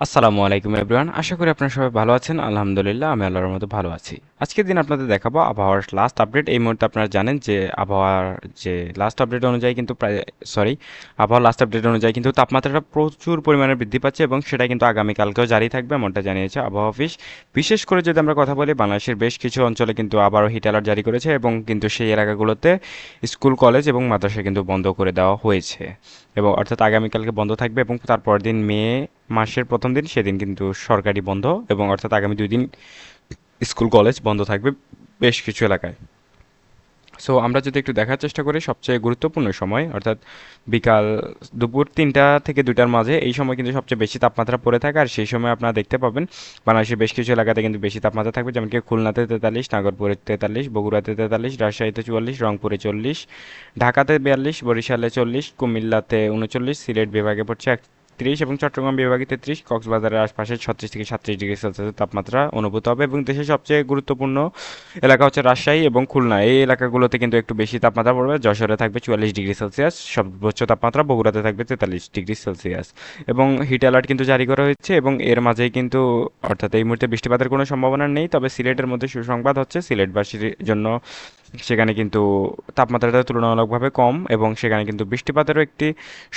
আসসালামু আলাইকুম এভরিওয়ান, আশা করি আপনারা সবাই ভালো আছেন। আলহামদুলিল্লাহ, আমি আল্লাহর মতো ভালো আছি। আজকের দিন আপনাদের দেখাবো আবহাওয়ার লাস্ট আপডেট। এই মুহূর্তে আপনারা জানেন যে আবহাওয়ার যে লাস্ট আপডেট অনুযায়ী কিন্তু আবহাওয়ার লাস্ট আপডেট অনুযায়ী কিন্তু তাপমাত্রাটা প্রচুর পরিমাণে বৃদ্ধি পাচ্ছে এবং সেটা কিন্তু আগামীকালকেও জারি থাকবে, এমনটা জানিয়েছে আবহাওয়া অফিস। বিশেষ করে যদি আমরা কথা বলি, বাংলাদেশের বেশ কিছু অঞ্চলে কিন্তু আবারও হিট অ্যালার্ট জারি করেছে এবং কিন্তু সেই এলাকাগুলোতে স্কুল, কলেজ এবং মাদ্রাসা কিন্তু বন্ধ করে দেওয়া হয়েছে এবং অর্থাৎ আগামীকালকে বন্ধ থাকবে এবং তারপর দিন মে মাসের প্রথম দিন, সেদিন কিন্তু সরকারি বন্ধ এবং অর্থাৎ আগামী 2 দিন স্কুল কলেজ বন্ধ থাকবে বেশ কিছু এলাকায়। সো আমরা যদি একটু দেখার চেষ্টা করি, সবচেয়ে গুরুত্বপূর্ণ সময় অর্থাৎ বিকাল দুপুর 3টা থেকে 2টার মাঝে, এই সময় কিন্তু সবচেয়ে বেশি তাপমাত্রা পড়ে থাকে। আর সেই সময় আপনারা দেখতে পাবেন বাংলাদেশের বেশ কিছু এলাকাতে কিন্তু বেশি তাপমাত্রা থাকবে, যেমন কি খুলনাতে 43, নাগরপুরে 43, বগুড়াতে 43, রাজশাহীতে 44, রংপুরে 40, ঢাকাতে 42, বরিশালে 40, কুমিল্লাতে 39, সিলেট বিভাগে পড়ছে 30 এবং চট্টগ্রাম বিভাগে 33, কক্সবাজারের আশপাশে 36 থেকে 37 ডিগ্রি সেলসিয়াস তাপমাত্রা অনুভূত হবে। এবং দেশের সবচেয়ে গুরুত্বপূর্ণ এলাকা হচ্ছে রাজশাহী এবং খুলনা, এই এলাকাগুলোতে কিন্তু একটু বেশি তাপমাত্রা পড়বে। যশোরে থাকবে 44 ডিগ্রি সেলসিয়াস সর্বোচ্চ তাপমাত্রা, বগুড়াতে থাকবে 43 ডিগ্রি সেলসিয়াস এবং হিট অ্যালার্ট কিন্তু জারি করা হয়েছে। এবং এর মাঝেই কিন্তু অর্থাৎ এই মুহূর্তে বৃষ্টিপাতের কোনো সম্ভাবনা নেই, তবে সিলেটের মধ্যে সুসংবাদ হচ্ছে সিলেটবাসীর জন্য, সেখানে কিন্তু তাপমাত্রাটা তুলনামূলকভাবে কম এবং সেখানে কিন্তু বৃষ্টিপাতেরও একটি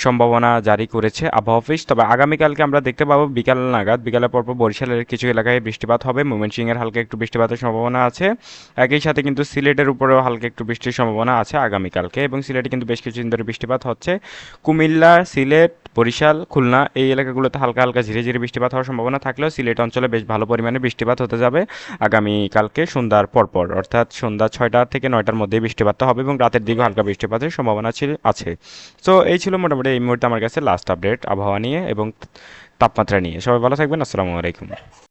সম্ভাবনা জারি করেছে আবহাওয়া অফিস। তবে আগামীকালকে আমরা দেখতে পাবো বিকাল নাগাদ, বিকালের পরপর বরিশালের কিছু এলাকায় বৃষ্টিপাত হবে, ময়মনসিংহের হালকা একটু বৃষ্টিপাতের সম্ভাবনা আছে। একই সাথে কিন্তু সিলেটের উপরেও হালকা একটু বৃষ্টির সম্ভাবনা আছে আগামীকালকে, এবং সিলেটে কিন্তু বেশ কিছুদিন ধরে বৃষ্টিপাত হচ্ছে। কুমিল্লা, সিলেট, বরিশাল, খুলনা এই এলাকাগুলোতে হালকা হালকা ঝিরে ঝিরে বৃষ্টিপাত হওয়ার সম্ভাবনা থাকলেও সিলেট অঞ্চলে বেশ ভালো পরিমাণে বৃষ্টিপাত হতে যাবে আগামীকালকে সন্ধ্যার পরপর, অর্থাৎ সন্ধ্যা 6টা থেকে 9টার মধ্যে বৃষ্টিপাতটা হবে এবং রাতের দিকে হালকা বৃষ্টিপাতের সম্ভাবনা আছে। সো এই ছিল মোটামুটি এই মুহূর্তে আমার কাছে লাস্ট আপডেট আবহাওয়া নিয়ে এবং তাপমাত্রা নিয়ে। সবাই ভালো থাকবেন। আসসালামু আলাইকুম।